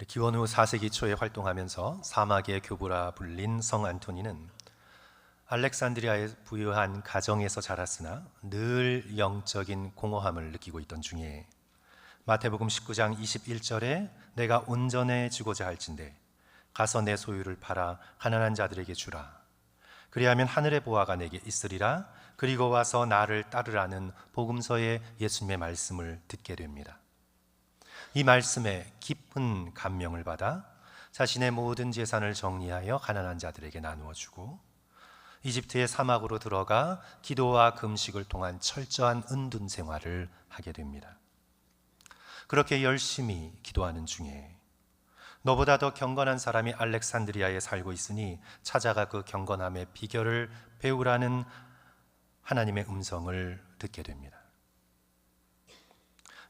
기원 후 4세기 초에 활동하면서 사막의 교부라 불린 성 안토니는 알렉산드리아의 부유한 가정에서 자랐으나 늘 영적인 공허함을 느끼고 있던 중에 마태복음 19장 21절에 내가 온전해지고자 할진대 가서 내 소유를 팔아 가난한 자들에게 주라. 그리하면 하늘의 보화가 내게 있으리라. 그리고 와서 나를 따르라는 복음서의 예수님의 말씀을 듣게 됩니다. 이 말씀에 깊은 감명을 받아 자신의 모든 재산을 정리하여 가난한 자들에게 나누어 주고 이집트의 사막으로 들어가 기도와 금식을 통한 철저한 은둔 생활을 하게 됩니다. 그렇게 열심히 기도하는 중에 너보다 더 경건한 사람이 알렉산드리아에 살고 있으니 찾아가 그 경건함의 비결을 배우라는 하나님의 음성을 듣게 됩니다.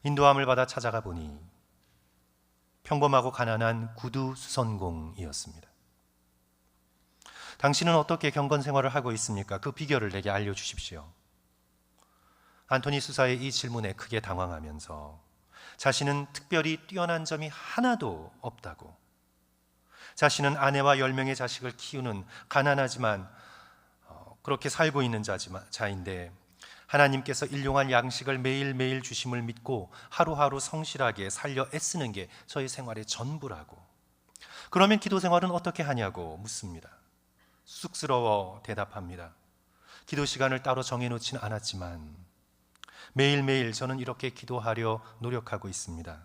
인도함을 받아 찾아가 보니 평범하고 가난한 구두 수선공이었습니다. 당신은 어떻게 경건 생활을 하고 있습니까? 그 비결을 내게 알려주십시오. 안토니 수사의 이 질문에 크게 당황하면서 자신은 특별히 뛰어난 점이 하나도 없다고, 자신은 아내와 10명의 자식을 키우는 가난하지만 그렇게 살고 있는 자인데 하나님께서 일용할 양식을 매일매일 주심을 믿고 하루하루 성실하게 살려 애쓰는 게 저의 생활의 전부라고, 그러면 기도 생활은 어떻게 하냐고 묻습니다. 쑥스러워 대답합니다. 기도 시간을 따로 정해놓지는 않았지만 매일매일 저는 이렇게 기도하려 노력하고 있습니다.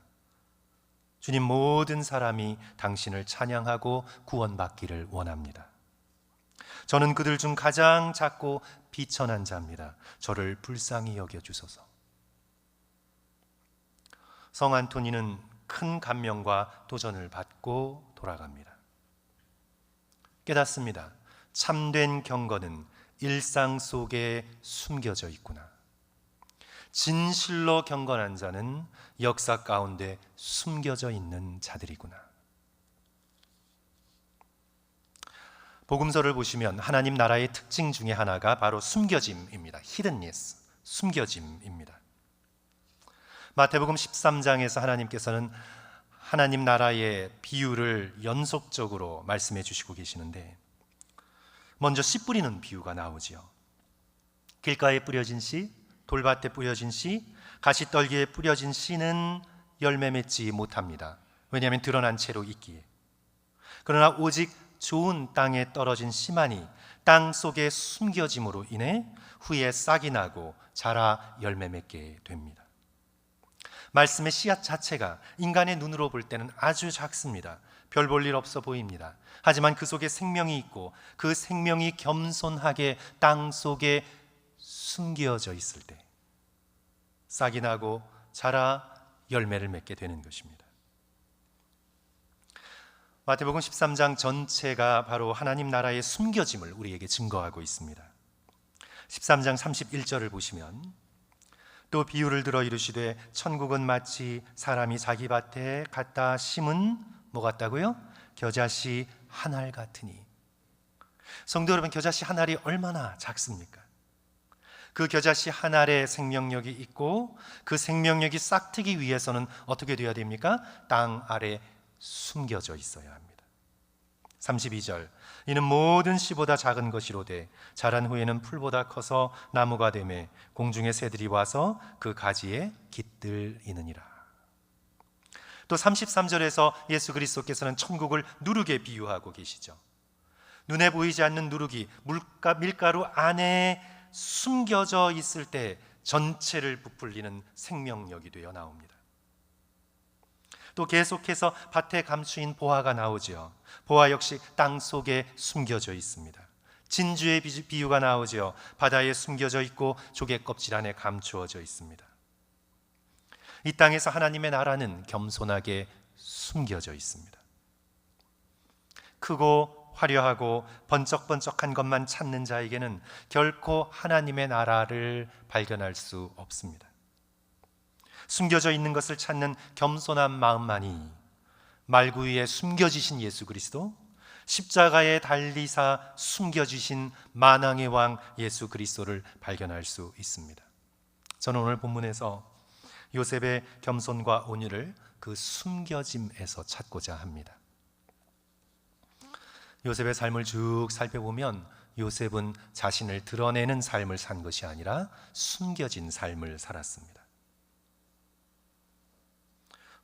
주님, 모든 사람이 당신을 찬양하고 구원받기를 원합니다. 저는 그들 중 가장 작고 비천한 자입니다. 저를 불쌍히 여겨주소서. 성 안토니는 큰 감명과 도전을 받고 돌아갑니다. 깨닫습니다. 참된 경건은 일상 속에 숨겨져 있구나. 진실로 경건한 자는 역사 가운데 숨겨져 있는 자들이구나. 복음서를 보시면 하나님 나라의 특징 중에 하나가 바로 숨겨짐입니다. 히든니스, 숨겨짐입니다. 마태복음 13장에서 하나님께서는 하나님 나라의 비유를 연속적으로 말씀해 주시고 계시는데, 먼저 씨 뿌리는 비유가 나오지요. 길가에 뿌려진 씨, 돌밭에 뿌려진 씨, 가시떨기에 뿌려진 씨는 열매 맺지 못합니다. 왜냐하면 드러난 채로 있기에. 그러나 오직 좋은 땅에 떨어진 씨만이 땅 속에 숨겨짐으로 인해 후에 싹이 나고 자라 열매 맺게 됩니다. 말씀의 씨앗 자체가 인간의 눈으로 볼 때는 아주 작습니다. 별 볼 일 없어 보입니다. 하지만 그 속에 생명이 있고 그 생명이 겸손하게 땅 속에 숨겨져 있을 때 싹이 나고 자라 열매를 맺게 되는 것입니다. 마태복음 13장 전체가 바로 하나님 나라의 숨겨짐을 우리에게 증거하고 있습니다. 13장 31절을 보시면 또 비유를 들어 이르시되 천국은 마치 사람이 자기 밭에 갖다 심은 뭐 같다고요? 겨자씨 한 알 같으니. 성도 여러분, 겨자씨 한 알이 얼마나 작습니까? 그 겨자씨 한 알에 생명력이 있고 그 생명력이 싹트기 위해서는 어떻게 되어야 됩니까? 땅 아래 숨겨져 있어야 합니다. 32절 이는 모든 씨보다 작은 것이로되 자란 후에는 풀보다 커서 나무가 되매 공중의 새들이 와서 그 가지에 깃들이느니라. 또 33절에서 예수 그리스도께서는 천국을 누룩에 비유하고 계시죠. 눈에 보이지 않는 누룩이 밀가루 안에 숨겨져 있을 때 전체를 부풀리는 생명력이 되어 나옵니다. 또 계속해서 밭에 감추인 보화가 나오지요. 보화 역시 땅 속에 숨겨져 있습니다. 진주의 비유가 나오지요. 바다에 숨겨져 있고 조개 껍질 안에 감추어져 있습니다. 이 땅에서 하나님의 나라는 겸손하게 숨겨져 있습니다. 크고 화려하고 번쩍번쩍한 것만 찾는 자에게는 결코 하나님의 나라를 발견할 수 없습니다. 숨겨져 있는 것을 찾는 겸손한 마음만이 말구 위에 숨겨지신 예수 그리스도, 십자가에 달리사 숨겨지신 만왕의 왕 예수 그리스도를 발견할 수 있습니다. 저는 오늘 본문에서 요셉의 겸손과 온유를 그 숨겨짐에서 찾고자 합니다. 요셉의 삶을 쭉 살펴보면 요셉은 자신을 드러내는 삶을 산 것이 아니라 숨겨진 삶을 살았습니다.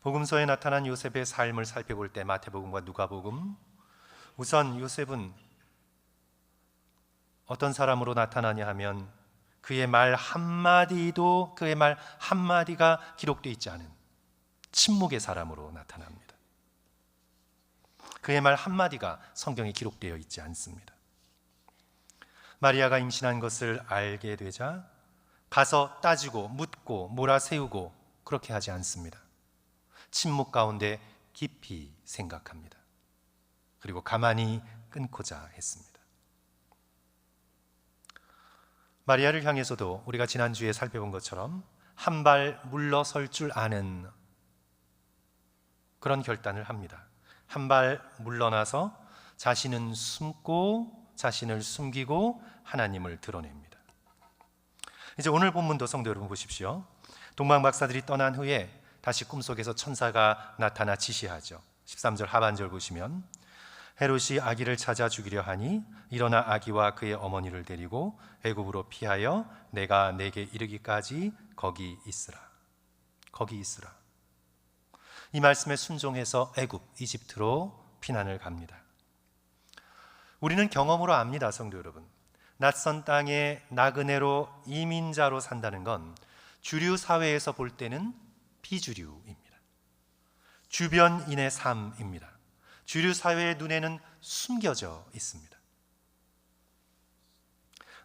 복음서에 나타난 요셉의 삶을 살펴볼 때 마태복음과 누가복음, 우선 요셉은 어떤 사람으로 나타나냐 하면 그의 말 한마디가 기록되어 있지 않은 침묵의 사람으로 나타납니다. 그의 말 한마디가 성경에 기록되어 있지 않습니다. 마리아가 임신한 것을 알게 되자 가서 따지고 묻고 몰아세우고 그렇게 하지 않습니다. 침묵 가운데 깊이 생각합니다. 그리고 가만히 끊고자 했습니다. 마리아를 향해서도 우리가 지난주에 살펴본 것처럼 한 발 물러설 줄 아는 그런 결단을 합니다. 한 발 물러나서 자신을 숨기고 하나님을 드러냅니다. 이제 오늘 본문도 성도 여러분 보십시오. 동방 박사들이 떠난 후에 다시 꿈속에서 천사가 나타나 지시하죠. 13절 하반절 보시면 헤롯이 아기를 찾아 죽이려 하니 일어나 아기와 그의 어머니를 데리고 애굽으로 피하여 내가 내게 이르기까지 거기 있으라. 거기 있으라. 이 말씀에 순종해서 애굽, 이집트로 피난을 갑니다. 우리는 경험으로 압니다, 성도 여러분. 낯선 땅에 나그네로 이민자로 산다는 건 주류 사회에서 볼 때는 비주류입니다. 주변인의 삶입니다. 주류 사회의 눈에는 숨겨져 있습니다.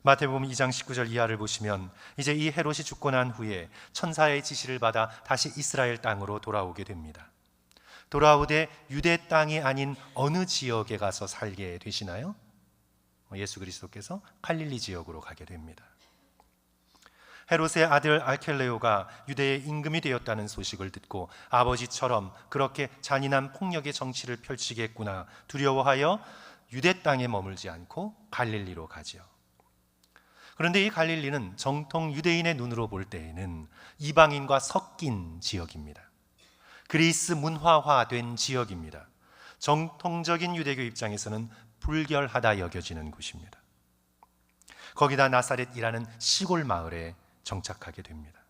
마태복음 2장 19절 이하를 보시면 이제 이 헤롯이 죽고 난 후에 천사의 지시를 받아 다시 이스라엘 땅으로 돌아오게 됩니다. 돌아오되 유대 땅이 아닌 어느 지역에 가서 살게 되시나요? 예수 그리스도께서 갈릴리 지역으로 가게 됩니다. 헤롯의 아들 알켈레오가 유대의 임금이 되었다는 소식을 듣고 아버지처럼 그렇게 잔인한 폭력의 정치를 펼치겠구나 두려워하여 유대 땅에 머물지 않고 갈릴리로 가지요. 그런데 이 갈릴리는 정통 유대인의 눈으로 볼 때에는 이방인과 섞인 지역입니다. 그리스 문화화된 지역입니다. 정통적인 유대교 입장에서는 불결하다 여겨지는 곳입니다. 거기다 나사렛이라는 시골 마을에 정착하게 됩니다.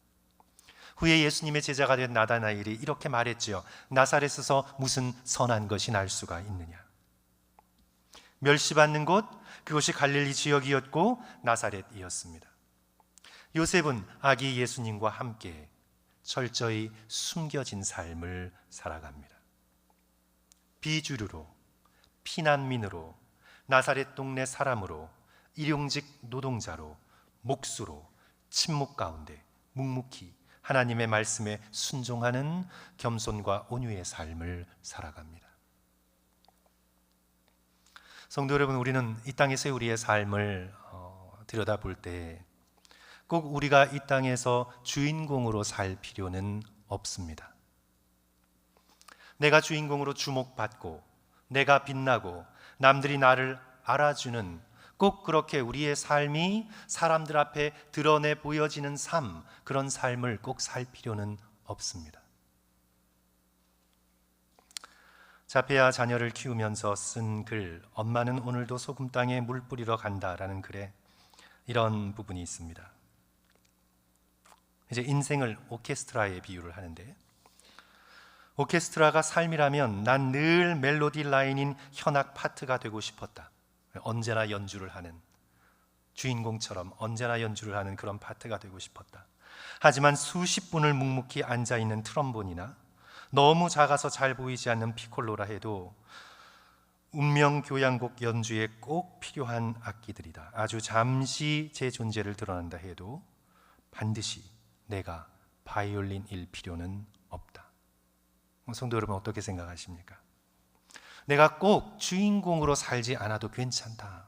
후에 예수님의 제자가 된 나다나엘이 이렇게 말했지요. 나사렛에서 무슨 선한 것이 날 수가 있느냐. 멸시받는 곳, 그것이 갈릴리 지역이었고 나사렛이었습니다. 요셉은 아기 예수님과 함께 철저히 숨겨진 삶을 살아갑니다. 비주류로, 피난민으로, 나사렛 동네 사람으로, 일용직 노동자로, 목수로, 침묵 가운데 묵묵히 하나님의 말씀에 순종하는 겸손과 온유의 삶을 살아갑니다. 성도 여러분, 우리는 이 땅에서의 우리의 삶을 들여다볼 때 꼭 우리가 이 땅에서 주인공으로 살 필요는 없습니다. 내가 주인공으로 주목받고 내가 빛나고 남들이 나를 알아주는 꼭 그렇게 우리의 삶이 사람들 앞에 드러내 보여지는 삶, 그런 삶을 꼭 살 필요는 없습니다. 자폐아 자녀를 키우면서 쓴 글, 엄마는 오늘도 소금 땅에 물 뿌리러 간다라는 글에 이런 부분이 있습니다. 이제 인생을 오케스트라에 비유를 하는데, 오케스트라가 삶이라면 난 늘 멜로디 라인인 현악 파트가 되고 싶었다. 언제나 연주를 하는, 주인공처럼 언제나 연주를 하는 그런 파트가 되고 싶었다. 하지만 수십 분을 묵묵히 앉아있는 트럼본이나 너무 작아서 잘 보이지 않는 피콜로라 해도 운명 교향곡 연주에 꼭 필요한 악기들이다. 아주 잠시 제 존재를 드러난다 해도 반드시 내가 바이올린일 필요는 없다. 성도 여러분, 어떻게 생각하십니까? 내가 꼭 주인공으로 살지 않아도 괜찮다.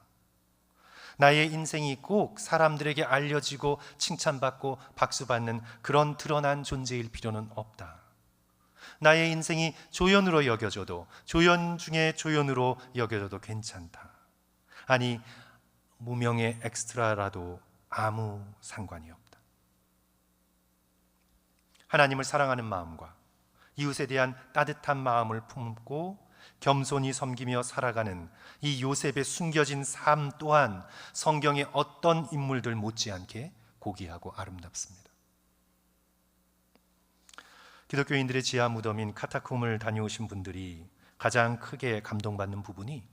나의 인생이 꼭 사람들에게 알려지고 칭찬받고 박수받는 그런 드러난 존재일 필요는 없다. 나의 인생이 조연으로 여겨져도, 조연 중에 조연으로 여겨져도 괜찮다. 아니, 무명의 엑스트라라도 아무 상관이 없다. 하나님을 사랑하는 마음과 이웃에 대한 따뜻한 마음을 품고 겸손히 섬기며 살아가는 이 요셉의 숨겨진 삶 또한 성경의 어떤 인물들 못지않게 고귀하고 아름답습니다. 기독교인들의 지하 무덤인 카타콤을 다녀오신 분들이 가장 크게 감동받는 부분이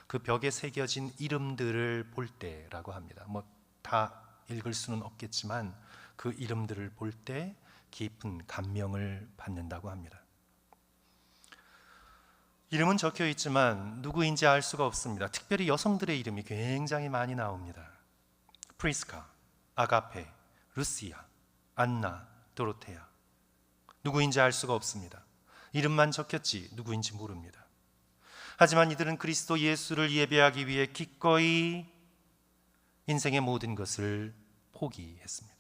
그 벽에 새겨진 이름들을 볼 때라고 합니다. 다 읽을 수는 없겠지만 그 이름들을 볼 때 깊은 감명을 받는다고 합니다. 이름은 적혀 있지만 누구인지 알 수가 없습니다. 특별히 여성들의 이름이 굉장히 많이 나옵니다. 프리스카, 아가페, 루시아, 안나, 도로테아. 누구인지 알 수가 없습니다. 이름만 적혔지 누구인지 모릅니다. 하지만 이들은 그리스도 예수를 예배하기 위해 기꺼이 인생의 모든 것을 포기했습니다.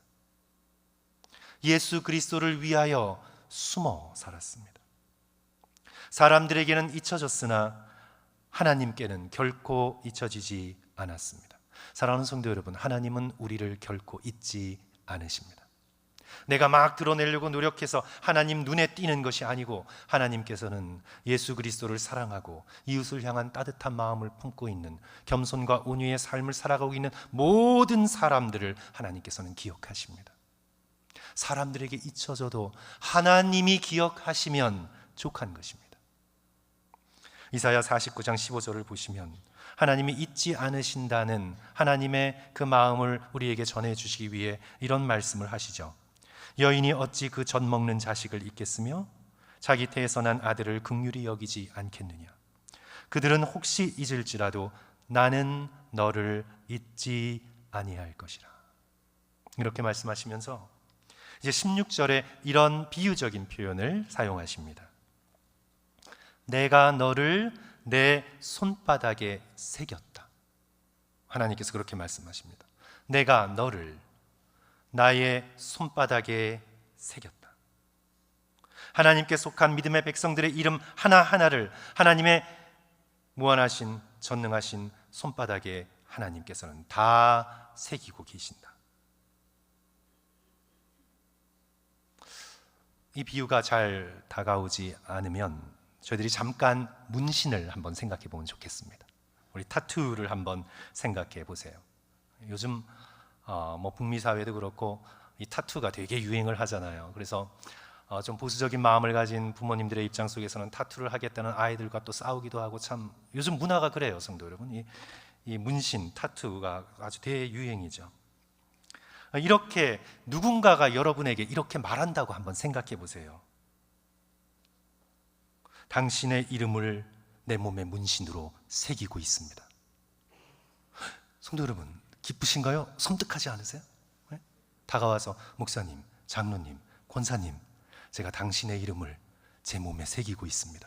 예수 그리스도를 위하여 숨어 살았습니다. 사람들에게는 잊혀졌으나 하나님께는 결코 잊혀지지 않았습니다. 사랑하는 성도 여러분, 하나님은 우리를 결코 잊지 않으십니다. 내가 막 드러내려고 노력해서 하나님 눈에 띄는 것이 아니고 하나님께서는 예수 그리스도를 사랑하고 이웃을 향한 따뜻한 마음을 품고 있는 겸손과 온유의 삶을 살아가고 있는 모든 사람들을 하나님께서는 기억하십니다. 사람들에게 잊혀져도 하나님이 기억하시면 족한 것입니다. 이사야 49장 15절을 보시면 하나님이 잊지 않으신다는 하나님의 그 마음을 우리에게 전해주시기 위해 이런 말씀을 하시죠. 여인이 어찌 그 젖 먹는 자식을 잊겠으며 자기 태에서 난 아들을 긍휼히 여기지 않겠느냐. 그들은 혹시 잊을지라도 나는 너를 잊지 아니할 것이라. 이렇게 말씀하시면서 이제 16절에 이런 비유적인 표현을 사용하십니다. 내가 너를 내 손바닥에 새겼다. 하나님께서 그렇게 말씀하십니다. 내가 너를 나의 손바닥에 새겼다. 하나님께 속한 믿음의 백성들의 이름 하나하나를 하나님의 무한하신 전능하신 손바닥에 하나님께서는 다 새기고 계신다. 이 비유가 잘 다가오지 않으면 저희들이 잠깐 문신을 한번 생각해 보면 좋겠습니다. 우리 타투를 한번 생각해 보세요. 요즘 북미 사회도 그렇고 이 타투가 되게 유행을 하잖아요. 그래서 좀 보수적인 마음을 가진 부모님들의 입장 속에서는 타투를 하겠다는 아이들과 또 싸우기도 하고, 참 요즘 문화가 그래요, 성도 여러분. 이 문신, 타투가 아주 대유행이죠. 이렇게 누군가가 여러분에게 이렇게 말한다고 한번 생각해 보세요. 당신의 이름을 내 몸의 문신으로 새기고 있습니다. 성도 여러분, 기쁘신가요? 섬뜩하지 않으세요? 네? 다가와서 목사님, 장로님, 권사님, 제가 당신의 이름을 제 몸에 새기고 있습니다.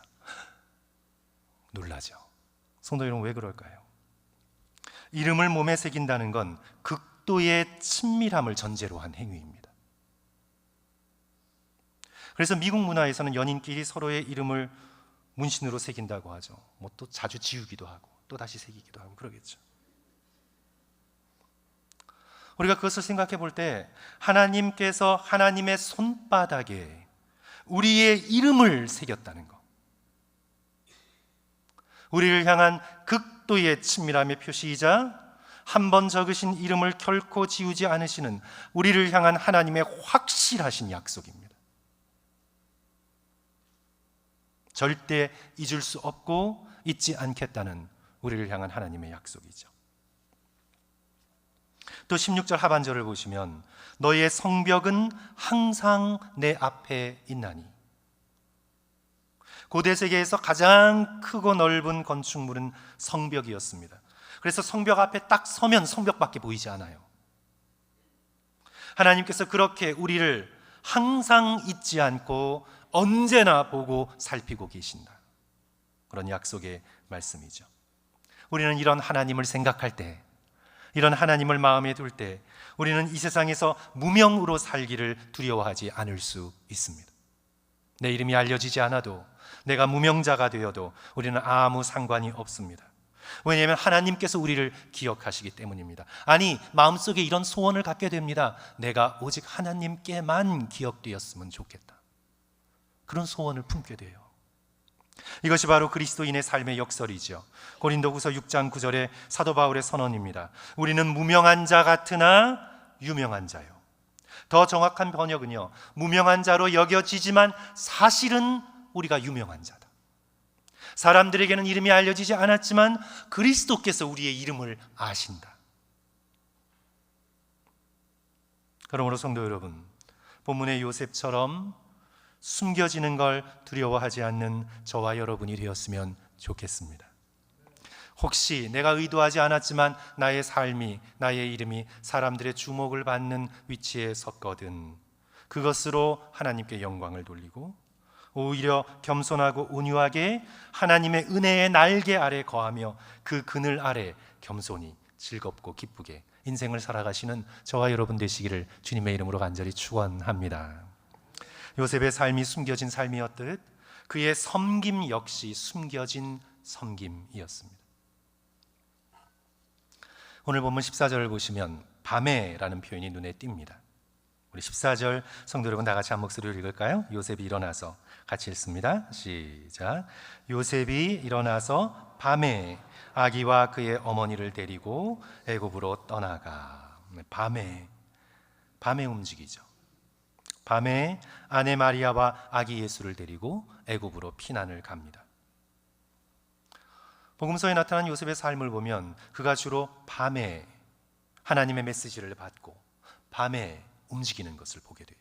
놀라죠. 성도 여러분, 왜 그럴까요? 이름을 몸에 새긴다는 건 극도의 친밀함을 전제로 한 행위입니다. 그래서 미국 문화에서는 연인끼리 서로의 이름을 문신으로 새긴다고 하죠. 또 자주 지우기도 하고 또 다시 새기기도 하고 그러겠죠. 우리가 그것을 생각해 볼 때 하나님께서 하나님의 손바닥에 우리의 이름을 새겼다는 것, 우리를 향한 극도의 친밀함의 표시이자 한 번 적으신 이름을 결코 지우지 않으시는 우리를 향한 하나님의 확실하신 약속입니다. 절대 잊을 수 없고 잊지 않겠다는 우리를 향한 하나님의 약속이죠. 또 16절 하반절을 보시면 너의 성벽은 항상 내 앞에 있나니. 고대 세계에서 가장 크고 넓은 건축물은 성벽이었습니다. 그래서 성벽 앞에 딱 서면 성벽밖에 보이지 않아요. 하나님께서 그렇게 우리를 항상 잊지 않고 언제나 보고 살피고 계신다. 그런 약속의 말씀이죠. 우리는 이런 하나님을 생각할 때, 이런 하나님을 마음에 둘 때 우리는 이 세상에서 무명으로 살기를 두려워하지 않을 수 있습니다. 내 이름이 알려지지 않아도, 내가 무명자가 되어도 우리는 아무 상관이 없습니다. 왜냐하면 하나님께서 우리를 기억하시기 때문입니다. 아니, 마음속에 이런 소원을 갖게 됩니다. 내가 오직 하나님께만 기억되었으면 좋겠다. 그런 소원을 품게 돼요. 이것이 바로 그리스도인의 삶의 역설이죠. 고린도후서 6장 9절의 사도 바울의 선언입니다. 우리는 무명한 자 같으나 유명한 자요. 더 정확한 번역은요, 무명한 자로 여겨지지만 사실은 우리가 유명한 자다. 사람들에게는 이름이 알려지지 않았지만 그리스도께서 우리의 이름을 아신다. 그러므로 성도 여러분, 본문의 요셉처럼 숨겨지는 걸 두려워하지 않는 저와 여러분이 되었으면 좋겠습니다. 혹시 내가 의도하지 않았지만 나의 삶이, 나의 이름이 사람들의 주목을 받는 위치에 섰거든 그것으로 하나님께 영광을 돌리고 오히려 겸손하고 온유하게 하나님의 은혜의 날개 아래 거하며 그 그늘 아래 겸손히 즐겁고 기쁘게 인생을 살아가시는 저와 여러분 되시기를 주님의 이름으로 간절히 축원합니다. 요셉의 삶이 숨겨진 삶이었듯 그의 섬김 역시 숨겨진 섬김이었습니다. 오늘 본문 14절을 보시면 밤에라는 표현이 눈에 띕니다. 우리 14절 성도 여러분 다 같이 한 목소리로 읽을까요? 요셉이 일어나서 같이 읽습니다. 시작. 요셉이 일어나서 밤에 아기와 그의 어머니를 데리고 애굽으로 떠나가. 밤에 움직이죠. 밤에 아내 마리아와 아기 예수를 데리고 애굽으로 피난을 갑니다. 복음서에 나타난 요셉의 삶을 보면 그가 주로 밤에 하나님의 메시지를 받고 밤에 움직이는 것을 보게 돼요.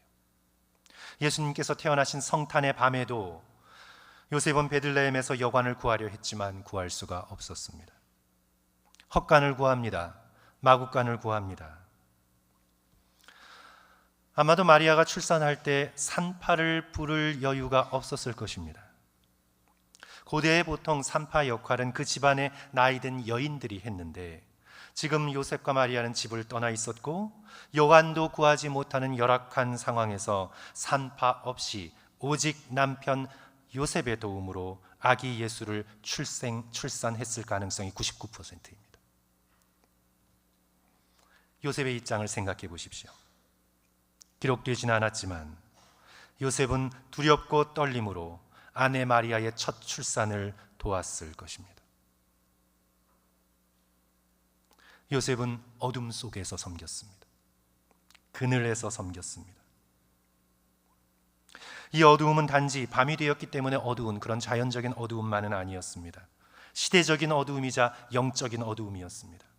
예수님께서 태어나신 성탄의 밤에도 요셉은 베들레헴에서 여관을 구하려 했지만 구할 수가 없었습니다. 헛간을 구합니다. 마구간을 구합니다. 아마도 마리아가 출산할 때 산파를 부를 여유가 없었을 것입니다. 고대에 보통 산파 역할은 그 집안의 나이든 여인들이 했는데 지금 요셉과 마리아는 집을 떠나 있었고 여관도 구하지 못하는 열악한 상황에서 산파 없이 오직 남편 요셉의 도움으로 아기 예수를 출산했을 가능성이 99%입니다. 요셉의 입장을 생각해 보십시오. 기록되지는 않았지만 요셉은 두렵고 떨림으로 아내 마리아의 첫 출산을 도왔을 것입니다. 요셉은 어둠 속에서 섬겼습니다. 그늘에서 섬겼습니다. 이 어두움은 단지 밤이 되었기 때문에 어두운 그런 자연적인 어두움만은 아니었습니다. 시대적인 어두움이자 영적인 어두움이었습니다.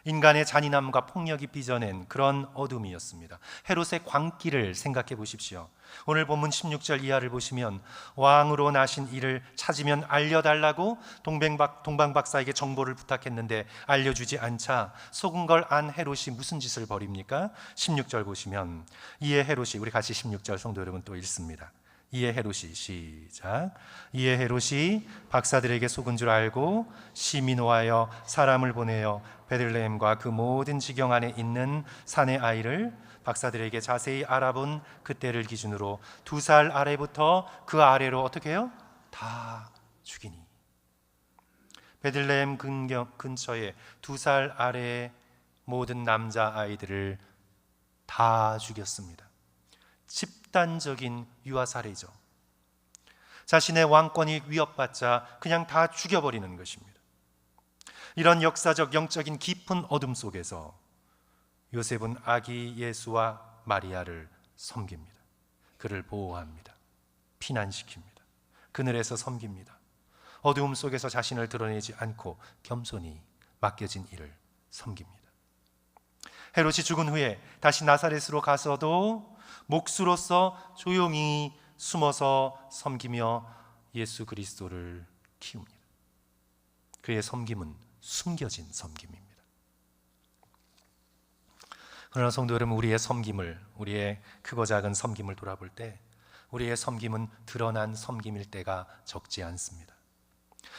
인간의 잔인함과 폭력이 빚어낸 그런 어둠이었습니다. 헤롯의 광기를 생각해 보십시오. 오늘 본문 16절 이하를 보시면 왕으로 나신 이를 찾으면 알려달라고 동방박사에게 정보를 부탁했는데 알려주지 않자 속은 걸 안 헤롯이 무슨 짓을 벌입니까? 16절 보시면 이에 헤롯이, 우리 같이 16절 성도 여러분 또 읽습니다. 이에 헤롯이, 시작. 이에 헤롯이 박사들에게 속은 줄 알고 심히 노하여 사람을 보내어 베들레헴과 그 모든 지경 안에 있는 산의 아이를 박사들에게 자세히 알아본 그때를 기준으로 2살 아래부터 그 아래로 어떻게 해요? 다 죽이니. 베들레헴 근처에 2살 아래의 모든 남자 아이들을 다 죽였습니다. 집단적인 유아 살해죠. 자신의 왕권이 위협받자 그냥 다 죽여버리는 것입니다. 이런 역사적 영적인 깊은 어둠 속에서 요셉은 아기 예수와 마리아를 섬깁니다. 그를 보호합니다. 피난시킵니다. 그늘에서 섬깁니다. 어두움 속에서 자신을 드러내지 않고 겸손히 맡겨진 일을 섬깁니다. 헤롯이 죽은 후에 다시 나사렛으로 가서도 목수로서 조용히 숨어서 섬기며 예수 그리스도를 키웁니다. 그의 섬김은 숨겨진 섬김입니다. 그러나 성도 여러분, 우리의 섬김을, 우리의 크고 작은 섬김을 돌아볼 때 우리의 섬김은 드러난 섬김일 때가 적지 않습니다.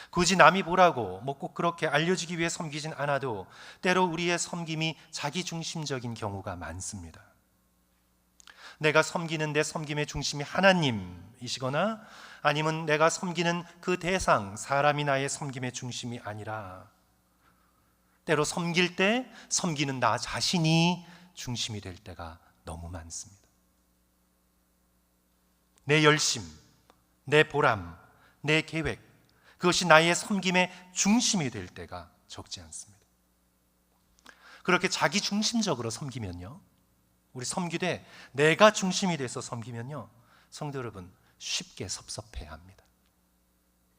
굳이 남이 보라고 꼭 그렇게 알려지기 위해 섬기진 않아도 때로 우리의 섬김이 자기중심적인 경우가 많습니다. 내가 섬기는 내 섬김의 중심이 하나님이시거나 아니면 내가 섬기는 그 대상, 사람이 나의 섬김의 중심이 아니라 때로 섬길 때 섬기는 나 자신이 중심이 될 때가 너무 많습니다. 내 열심, 내 보람, 내 계획, 그것이 나의 섬김의 중심이 될 때가 적지 않습니다. 그렇게 자기 중심적으로 섬기면요, 우리 섬기되 내가 중심이 돼서 섬기면요, 성도 여러분, 쉽게 섭섭해야 합니다.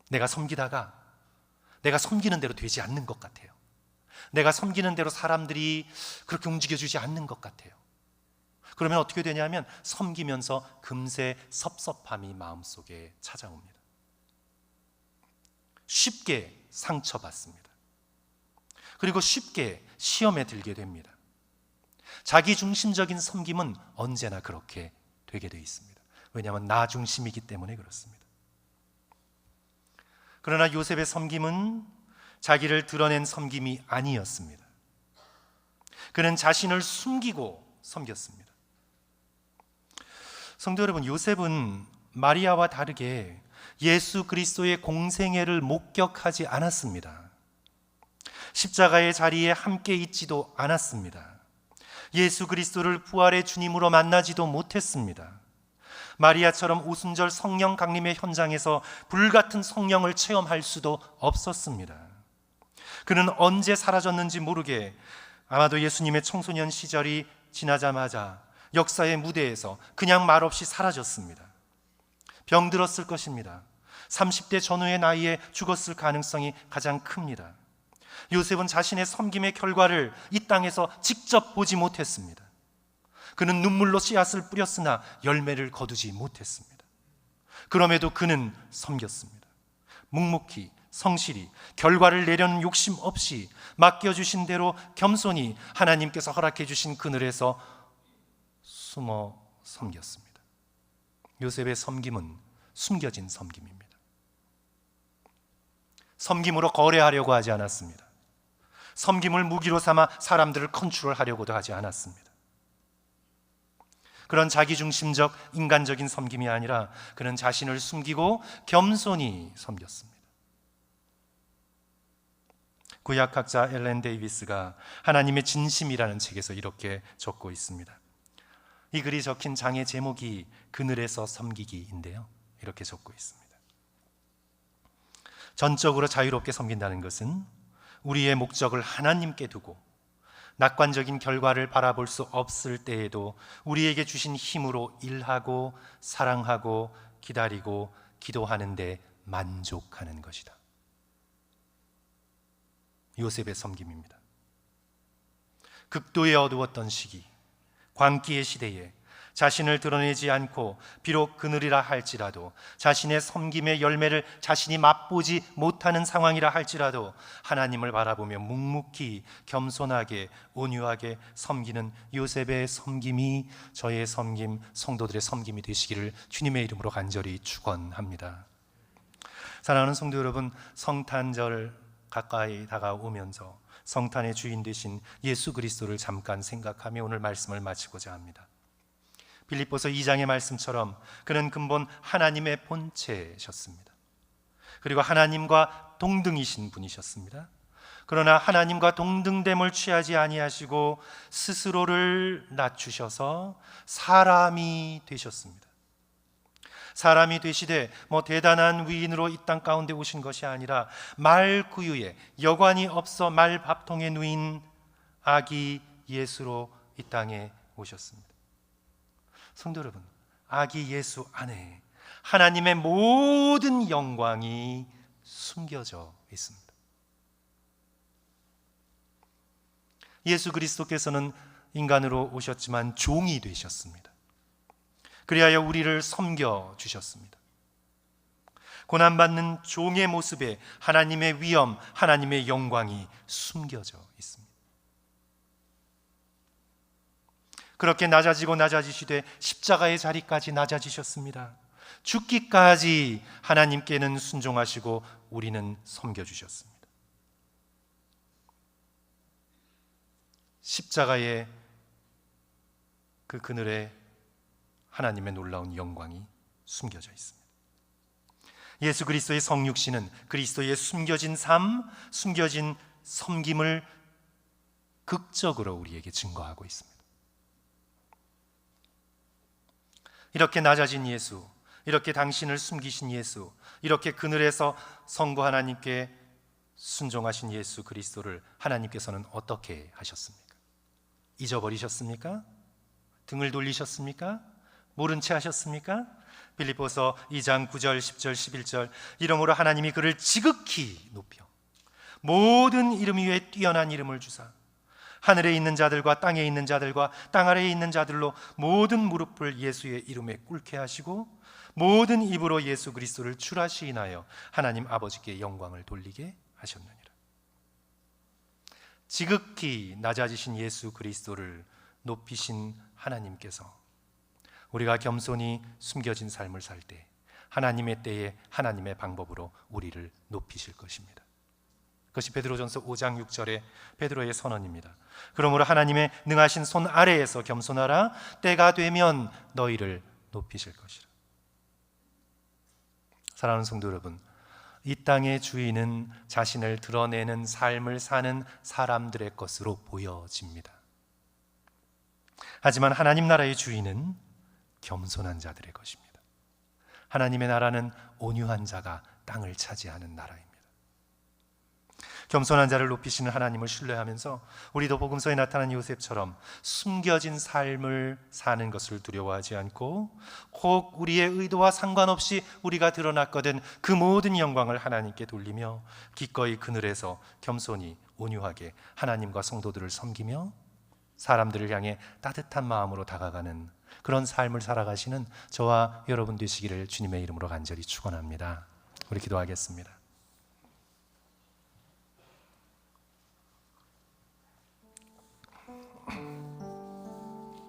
내가 섬기다가 내가 섬기는 대로 되지 않는 것 같아요. 내가 섬기는 대로 사람들이 그렇게 움직여주지 않는 것 같아요. 그러면 어떻게 되냐면 섬기면서 금세 섭섭함이 마음속에 찾아옵니다. 쉽게 상처받습니다. 그리고 쉽게 시험에 들게 됩니다. 자기중심적인 섬김은 언제나 그렇게 되게 되어 있습니다. 왜냐하면 나 중심이기 때문에 그렇습니다. 그러나 요셉의 섬김은 자기를 드러낸 섬김이 아니었습니다. 그는 자신을 숨기고 섬겼습니다. 성도 여러분, 요셉은 마리아와 다르게 예수 그리스도의 공생애를 목격하지 않았습니다. 십자가의 자리에 함께 있지도 않았습니다. 예수 그리스도를 부활의 주님으로 만나지도 못했습니다. 마리아처럼 오순절 성령 강림의 현장에서 불같은 성령을 체험할 수도 없었습니다. 그는 언제 사라졌는지 모르게 아마도 예수님의 청소년 시절이 지나자마자 역사의 무대에서 그냥 말없이 사라졌습니다. 병들었을 것입니다. 30대 전후의 나이에 죽었을 가능성이 가장 큽니다. 요셉은 자신의 섬김의 결과를 이 땅에서 직접 보지 못했습니다. 그는 눈물로 씨앗을 뿌렸으나 열매를 거두지 못했습니다. 그럼에도 그는 섬겼습니다. 묵묵히, 성실히, 결과를 내려는 욕심 없이 맡겨주신 대로 겸손히 하나님께서 허락해 주신 그늘에서 숨어 섬겼습니다. 요셉의 섬김은 숨겨진 섬김입니다. 섬김으로 거래하려고 하지 않았습니다. 섬김을 무기로 삼아 사람들을 컨트롤하려고도 하지 않았습니다. 그런 자기중심적 인간적인 섬김이 아니라 그는 자신을 숨기고 겸손히 섬겼습니다. 구약학자 엘렌 데이비스가 하나님의 진심이라는 책에서 이렇게 적고 있습니다. 이 글이 적힌 장의 제목이 그늘에서 섬기기인데요, 이렇게 적고 있습니다. 전적으로 자유롭게 섬긴다는 것은 우리의 목적을 하나님께 두고 낙관적인 결과를 바라볼 수 없을 때에도 우리에게 주신 힘으로 일하고 사랑하고 기다리고 기도하는 데 만족하는 것이다. 요셉의 섬김입니다. 극도의 어두웠던 시기, 광기의 시대에 자신을 드러내지 않고 비록 그늘이라 할지라도 자신의 섬김의 열매를 자신이 맛보지 못하는 상황이라 할지라도 하나님을 바라보며 묵묵히 겸손하게 온유하게 섬기는 요셉의 섬김이 저의 섬김, 성도들의 섬김이 되시기를 주님의 이름으로 간절히 축원합니다. 사랑하는 성도 여러분, 성탄절 가까이 다가오면서 성탄의 주인 되신 예수 그리스도를 잠깐 생각하며 오늘 말씀을 마치고자 합니다. 빌립보서 2장의 말씀처럼 그는 근본 하나님의 본체셨습니다. 그리고 하나님과 동등이신 분이셨습니다. 그러나 하나님과 동등됨을 취하지 아니하시고 스스로를 낮추셔서 사람이 되셨습니다. 사람이 되시되 대단한 위인으로 이 땅 가운데 오신 것이 아니라 말 구유에 여관이 없어 말 밥통에 누인 아기 예수로 이 땅에 오셨습니다. 성도 여러분, 아기 예수 안에 하나님의 모든 영광이 숨겨져 있습니다. 예수 그리스도께서는 인간으로 오셨지만 종이 되셨습니다. 그리하여 우리를 섬겨 주셨습니다. 고난받는 종의 모습에 하나님의 위엄, 하나님의 영광이 숨겨져 있습니다. 그렇게 낮아지고 낮아지시되 십자가의 자리까지 낮아지셨습니다. 죽기까지 하나님께는 순종하시고 우리는 섬겨주셨습니다. 십자가의 그 그늘에 하나님의 놀라운 영광이 숨겨져 있습니다. 예수 그리스도의 성육신은 그리스도의 숨겨진 삶, 숨겨진 섬김을 극적으로 우리에게 증거하고 있습니다. 이렇게 낮아진 예수, 이렇게 당신을 숨기신 예수, 이렇게 그늘에서 성부 하나님께 순종하신 예수 그리스도를 하나님께서는 어떻게 하셨습니까? 잊어버리셨습니까? 등을 돌리셨습니까? 모른 채 하셨습니까? 빌립보서 2장 9절 10절 11절 이러므로 하나님이 그를 지극히 높여 모든 이름 위에 뛰어난 이름을 주사 하늘에 있는 자들과 땅에 있는 자들과 땅 아래에 있는 자들로 모든 무릎을 예수의 이름에 꿇게 하시고 모든 입으로 예수 그리스도를 주라 시인하여 하나님 아버지께 영광을 돌리게 하셨느니라. 지극히 낮아지신 예수 그리스도를 높이신 하나님께서 우리가 겸손히 숨겨진 삶을 살 때 하나님의 때에 하나님의 방법으로 우리를 높이실 것입니다. 그것이 베드로전서 5장 6절의 베드로의 선언입니다. 그러므로 하나님의 능하신 손 아래에서 겸손하라. 때가 되면 너희를 높이실 것이라. 사랑하는 성도 여러분, 이 땅의 주인은 자신을 드러내는 삶을 사는 사람들의 것으로 보여집니다. 하지만 하나님 나라의 주인은 겸손한 자들의 것입니다. 하나님의 나라는 온유한 자가 땅을 차지하는 나라입니다. 겸손한 자를 높이시는 하나님을 신뢰하면서 우리도 복음서에 나타난 요셉처럼 숨겨진 삶을 사는 것을 두려워하지 않고 꼭 우리의 의도와 상관없이 우리가 드러났거든 그 모든 영광을 하나님께 돌리며 기꺼이 그늘에서 겸손히 온유하게 하나님과 성도들을 섬기며 사람들을 향해 따뜻한 마음으로 다가가는 그런 삶을 살아가시는 저와 여러분 되시기를 주님의 이름으로 간절히 축원합니다. 우리 기도하겠습니다.